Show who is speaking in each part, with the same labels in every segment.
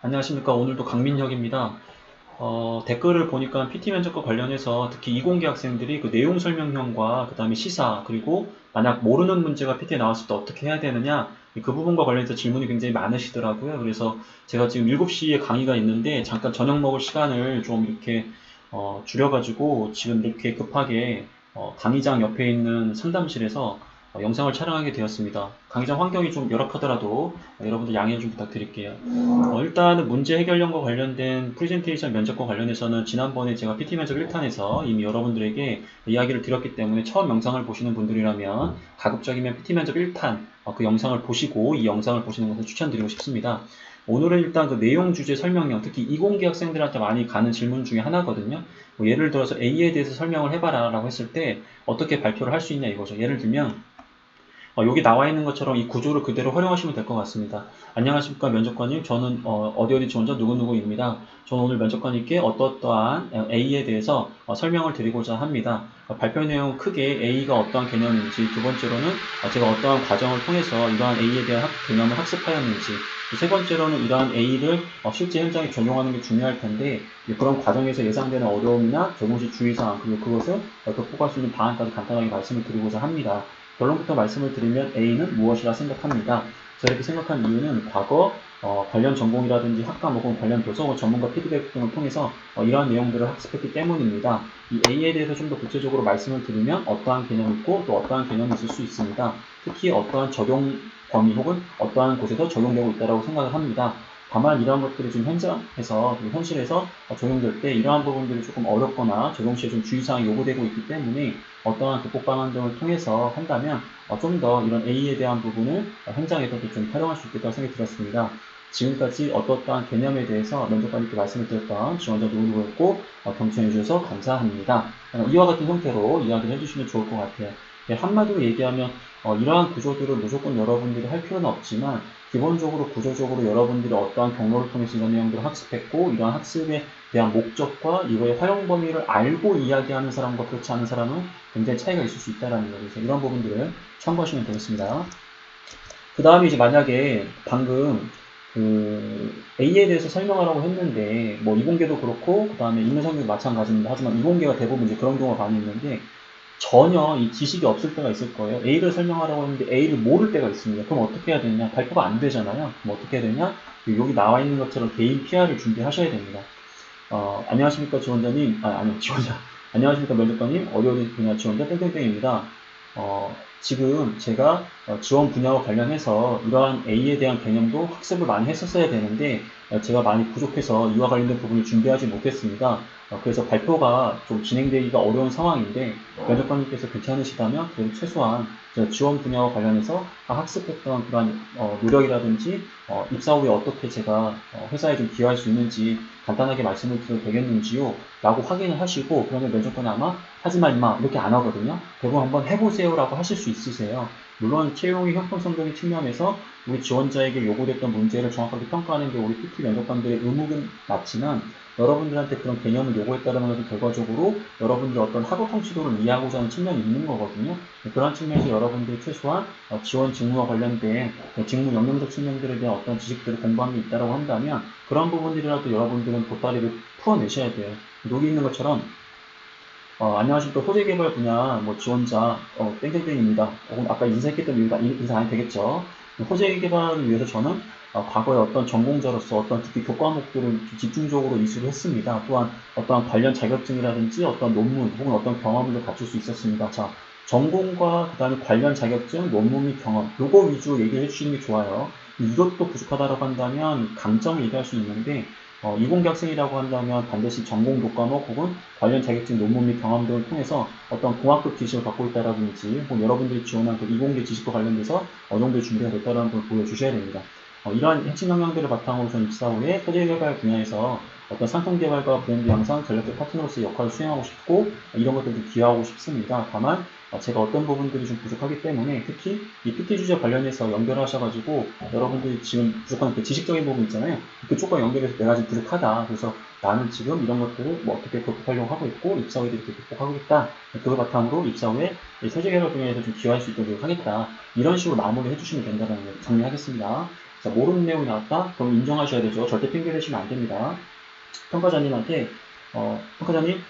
Speaker 1: 안녕하십니까. 오늘도 강민혁입니다. 댓글을 보니까 PT 면접과 관련해서 특히 이공계 학생들이 그 내용 설명형과 그 다음에 시사, 그리고 만약 모르는 문제가 PT에 나왔을 때 어떻게 해야 되느냐, 그 부분과 관련해서 질문이 굉장히 많으시더라고요. 그래서 제가 지금 7시에 강의가 있는데 잠깐 저녁 먹을 시간을 좀 이렇게 줄여가지고 지금 이렇게 급하게 강의장 옆에 있는 상담실에서 영상을 촬영하게 되었습니다. 강의장 환경이 좀 열악하더라도 여러분들 양해 좀 부탁드릴게요. 일단은 문제 해결령과 관련된 프레젠테이션 면접과 관련해서는 지난번에 제가 PT 면접 1탄에서 이미 여러분들에게 이야기를 드렸기 때문에 처음 영상을 보시는 분들이라면 가급적이면 PT 면접 1탄 그 영상을 보시고 이 영상을 보시는 것을 추천드리고 싶습니다. 오늘은 일단 그 내용 주제 설명형, 특히 이공계 학생들한테 많이 가는 질문 중에 하나거든요. 뭐 예를 들어서 A에 대해서 설명을 해봐라 라고 했을 때 어떻게 발표를 할 수 있냐 이거죠. 예를 들면 여기 나와 있는 것처럼 이 구조를 그대로 활용하시면 될 것 같습니다. 안녕하십니까 면접관님, 저는 어디 지원자 누구누구입니다. 저는 오늘 면접관님께 어떠한 A에 대해서 설명을 드리고자 합니다. 발표 내용 크게 A가 어떠한 개념인지, 두 번째로는 제가 어떠한 과정을 통해서 이러한 A에 대한 개념을 학습하였는지, 세 번째로는 이러한 A를 실제 현장에 적용하는 게 중요할 텐데 그런 과정에서 예상되는 어려움이나 적용 시 주의사항, 그리고 그것을 극복할 수 있는 방안까지 간단하게 말씀을 드리고자 합니다. 결론부터 말씀을 드리면 A는 무엇이라 생각합니다. 제가 이렇게 생각한 이유는 과거 관련 전공이라든지 학과목 혹은 관련 도서 전문가 피드백 등을 통해서 이러한 내용들을 학습했기 때문입니다. 이 A에 대해서 좀 더 구체적으로 말씀을 드리면 어떠한 개념이 있고 또 어떠한 개념이 있을 수 있습니다. 특히 어떠한 적용 범위 혹은 어떠한 곳에서 적용되고 있다고 생각을 합니다. 다만 이러한 것들이 좀 현장에서, 현실에서 적용될 때 이러한 부분들이 조금 어렵거나 적용 시에 좀 주의사항이 요구되고 있기 때문에 어떠한 극복 방안 등을 통해서 한다면 좀 더 이런 A에 대한 부분을 현장에서도 좀 활용할 수 있겠다고 생각이 들었습니다. 지금까지 어떠한 개념에 대해서 면접관님께 말씀을 드렸던 지원자 누구누구였고 경청해 주셔서 감사합니다. 이와 같은 형태로 이야기를 해주시면 좋을 것 같아요. 한마디로 얘기하면 이러한 구조들을 무조건 여러분들이 할 필요는 없지만 기본적으로 구조적으로 여러분들이 어떠한 경로를 통해서 이런 내용들을 학습했고 이러한 학습에 대한 목적과 이거의 활용 범위를 알고 이야기하는 사람과 그렇지 않은 사람은 굉장히 차이가 있을 수 있다는 거죠. 그래서 이런 부분들을 참고하시면 되겠습니다. 그 다음에 이제 만약에 방금 그 A에 대해서 설명하라고 했는데 뭐 이공계도 그렇고 그 다음에 인문상계도 마찬가지입니다. 하지만 이공계가 대부분 이제 그런 경우가 많이 있는데 전혀 이 지식이 없을 때가 있을 거예요. A를 설명하라고 했는데 A를 모를 때가 있습니다. 그럼 어떻게 해야 되냐? 발표가 안 되잖아요. 그럼 어떻게 해야 되냐? 여기 나와 있는 것처럼 개인 PR을 준비하셔야 됩니다. 안녕하십니까 지원자님, 아니요 지원자. 안녕하십니까 면접관님, 어디 분야 지원자 땡땡땡입니다. 지금 제가 지원 분야와 관련해서 이러한 A에 대한 개념도 학습을 많이 했었어야 되는데 제가 많이 부족해서 이와 관련된 부분을 준비하지 못했습니다. 그래서 발표가 좀 진행되기가 어려운 상황인데 면접관님께서 괜찮으시다면 그래도 최소한 지원 분야와 관련해서 학습했던 그런 노력이라든지 입사 후에 어떻게 제가 회사에 좀 기여할 수 있는지 간단하게 말씀을 드려도 되겠는지요? 라고 확인을 하시고 그러면 면접관이 아마 하지마 임마 이렇게 안 하거든요. 대부분 한번 해보세요 라고 하실 수 있으세요. 물론 채용의 형평성적인 측면에서 우리 지원자에게 요구됐던 문제를 정확하게 평가하는 게 우리 PT 면접관들의 의무는 맞지만 여러분들한테 그런 개념을 요구했다는 것은 결과적으로 여러분들이 어떤 학업 성취도를 이해하고자 하는 측면이 있는 거거든요. 그런 측면에서 여러분들이 최소한 지원 직무와 관련된 직무 영역적 측면들에 대한 어떤 지식들을 공부한 게 있다고 한다면 그런 부분들이라도 여러분들은 보따리를 풀어내셔야 돼요. 여기 있는 것처럼 안녕하십니까 소재개발 분야 뭐 지원자 땡땡땡입니다. 아까 인사했기 때문에 인사 안 해도 되겠죠. 소재개발을 위해서 저는 과거에 어떤 전공자로서 어떤 특히 교과목들을 집중적으로 이수를 했습니다. 또한 어떤 관련 자격증이라든지 어떤 논문 혹은 어떤 경험을 갖출 수 있었습니다. 자, 전공과 그 다음에 관련 자격증, 논문 및 경험 요거 위주로 얘기를 해주시는 게 좋아요. 이것도 부족하다고 한다면 강점을 얘기할 수 있는데 이공계 학생이라고 한다면 반드시 전공 교과목 혹은 관련 자격증 논문 및 경험 등을 통해서 어떤 공학급 지식을 갖고 있다라든지 혹은 여러분들이 지원한 그 이공계 지식과 관련돼서 어느 정도 준비가 됐다는 걸 보여주셔야 됩니다. 이러한 핵심 역량들을 바탕으로 저는 입사 후에 소재개발 분야에서 어떤 상품 개발과 브랜드 양상, 전략적 파트너로서의 역할을 수행하고 싶고 이런 것들도 기여하고 싶습니다. 다만 제가 어떤 부분들이 좀 부족하기 때문에 특히 이 PT 주제 관련해서 연결하셔가지고 여러분들이 지금 부족한 그 지식적인 부분 있잖아요. 그쪽과 연결해서 내가 지금 부족하다. 그래서 나는 지금 이런 것들을 뭐 어떻게 극복하려고 하고 있고 입사 후에 이렇게 극복하고 있다. 그걸 바탕으로 입사 후에 소재 개발 분야에서 좀 기여할 수 있도록 하겠다. 이런 식으로 마무리 해주시면 된다는 걸 정리하겠습니다. 자, 모르는 내용이 나왔다? 그럼 인정하셔야 되죠. 절대 핑계 대시면 안 됩니다. 평가자님한테 평가자님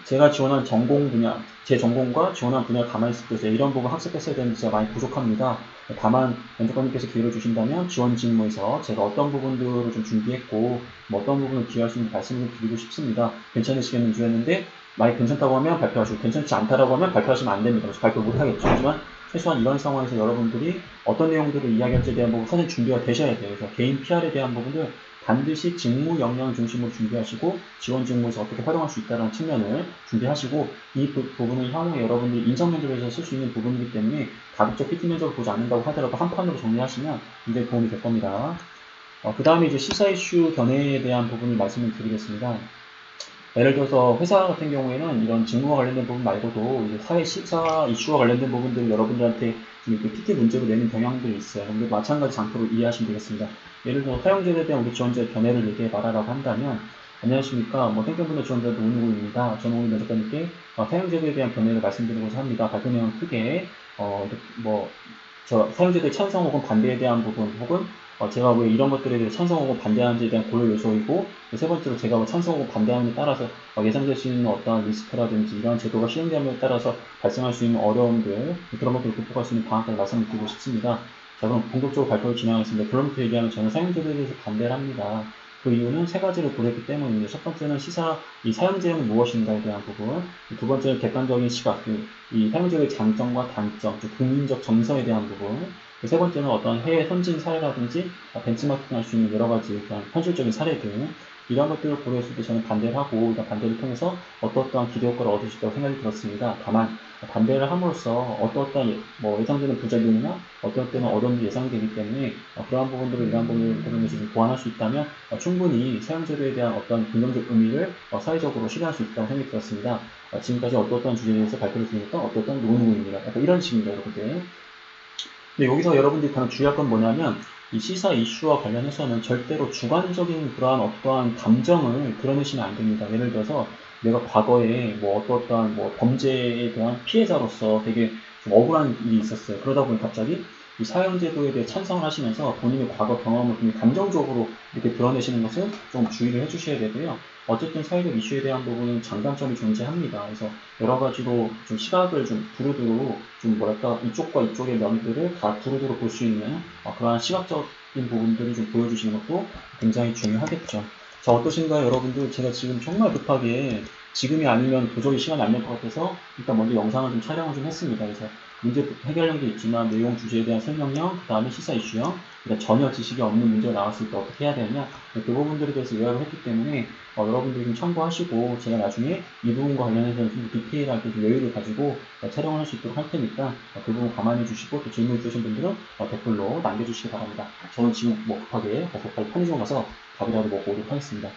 Speaker 1: 제가 지원한 전공 분야, 제 전공과 지원한 분야 가만히 있을 때 이런 부분 학습했어야 되는데 제가 많이 부족합니다. 다만 면접관님께서 기회를 주신다면 지원 직무에서 제가 어떤 부분들을 좀 준비했고 뭐 어떤 부분을 기여할 수 있는 말씀을 드리고 싶습니다. 괜찮으시겠는지 했는데 만약 괜찮다고 하면 발표하시고 괜찮지 않다라고 하면 발표하시면 안 됩니다. 그래서 발표 못 하겠죠. 하지만 최소한 이런 상황에서 여러분들이 어떤 내용들을 이야기할지에 대한 부분 사실 준비가 되셔야 돼요. 그래서 개인 PR에 대한 부분을 반드시 직무 역량 중심으로 준비하시고 지원 직무에서 어떻게 활용할 수 있다는 측면을 준비하시고 이 부분은 향후에 여러분들이 인성 면접에서 쓸 수 있는 부분이기 때문에 가급적 PT 면접을 보지 않는다고 하더라도 한 판으로 정리하시면 굉장히 도움이 될 겁니다. 그 다음에 이제 시사 이슈 견해에 대한 부분을 말씀을 드리겠습니다. 예를 들어서 회사 같은 경우에는 이런 직무와 관련된 부분 말고도 이제 사회 시사 이슈와 관련된 부분들을 여러분들한테 이렇게 PT 문제로 내는 경향들이 있어요. 근데 마찬가지 장표로 이해하시면 되겠습니다. 예를 들어 사용자에 대한 우리 지원자의 견해를 얘기해 말하라고 한다면 안녕하십니까. 땡땡분들 지원자 노은우입니다. 저는 오늘 면접관님께 사용자에 대한 견해를 말씀드리고자 합니다. 발표 내용 크게 저 사용자들의 찬성 혹은 반대에 대한 부분 혹은 제가 왜 이런 것들에 대해 찬성 혹은 반대하는지에 대한 고려 요소이고 세 번째로 제가 왜 찬성 혹은 반대하는지에 따라서 예상될 수 있는 어떠한 리스크라든지 이러한 제도가 시행됨에 따라서 발생할 수 있는 어려움들 그런 것들을 극복할 수 있는 방안까지 말씀을 드리고 싶습니다. 자, 그럼 본격적으로 발표를 진행하겠습니다. 결론부터 얘기하면 저는 사용자들에 대해서 반대를 합니다. 그 이유는 세 가지를 고려했기 때문인데 첫 번째는 이 사용제는 무엇인가에 대한 부분, 두 번째는 객관적인 시각, 이 사용제의 장점과 단점, 국민적 정서에 대한 부분, 세 번째는 어떤 해외 선진 사례라든지 벤치마킹 할 수 있는 여러 가지 그런 현실적인 사례들 이런 것들을 고려했을 때 저는 반대를 하고 이런 반대를 통해서 어떠한 기대 효과를 얻을 수 있다고 생각이 들었습니다. 다만 반대를 함으로써 어떠한 예상되는 부작용이나 어떤 때는 어려움이 예상되기 때문에 그러한 부분들을 이러한 부분에서 좀 보완할 수 있다면 충분히 사용제도에 대한 어떤 긍정적 의미를 사회적으로 실현할 수 있다고 생각이 들었습니다. 지금까지 어떠한 주제에 대해서 발표를 드리니까 어떠한 노무입니다. 약간 이런 식입니다, 여러분들. 근데 여기서 여러분들이 가장 주의할 건 뭐냐면 이 시사 이슈와 관련해서는 절대로 주관적인 그러한 어떠한 감정을 드러내시면 안 됩니다. 예를 들어서 내가 과거에 어떠한 범죄에 대한 피해자로서 되게 좀 억울한 일이 있었어요. 그러다 보니 갑자기 이 사형제도에 대해 찬성을 하시면서 본인의 과거 경험을 굉장히 감정적으로 이렇게 드러내시는 것은 좀 주의를 해주셔야 되고요. 어쨌든 사회적 이슈에 대한 부분은 장단점이 존재합니다. 그래서 여러 가지로 좀 시각을 좀 두루두루 이쪽과 이쪽의 면들을 다 두루두루 볼 수 있는 그러한 시각적인 부분들을 좀 보여주시는 것도 굉장히 중요하겠죠. 자, 어떠신가요, 여러분들? 제가 지금 정말 급하게 지금이 아니면 도저히 시간이 안 될 것 같아서 일단 먼저 영상을 좀 촬영을 좀 했습니다. 그래서 문제 해결형도 있지만 내용 주제에 대한 설명형, 그 다음에 시사 이슈형, 그러니까 전혀 지식이 없는 문제가 나왔을 때 어떻게 해야 되느냐 그 부분들에 대해서 요약을 했기 때문에 여러분들이 좀 참고하시고 제가 나중에 이 부분과 관련해서 좀 디테일하게 좀 여유를 가지고 촬영을 할 수 있도록 할 테니까 그 부분 감안해 주시고 또 질문 있으신 분들은 댓글로 남겨주시기 바랍니다. 저는 지금 급하게 가서 빨리 편의점 가서 밥이라도 먹고 오도록 하겠습니다.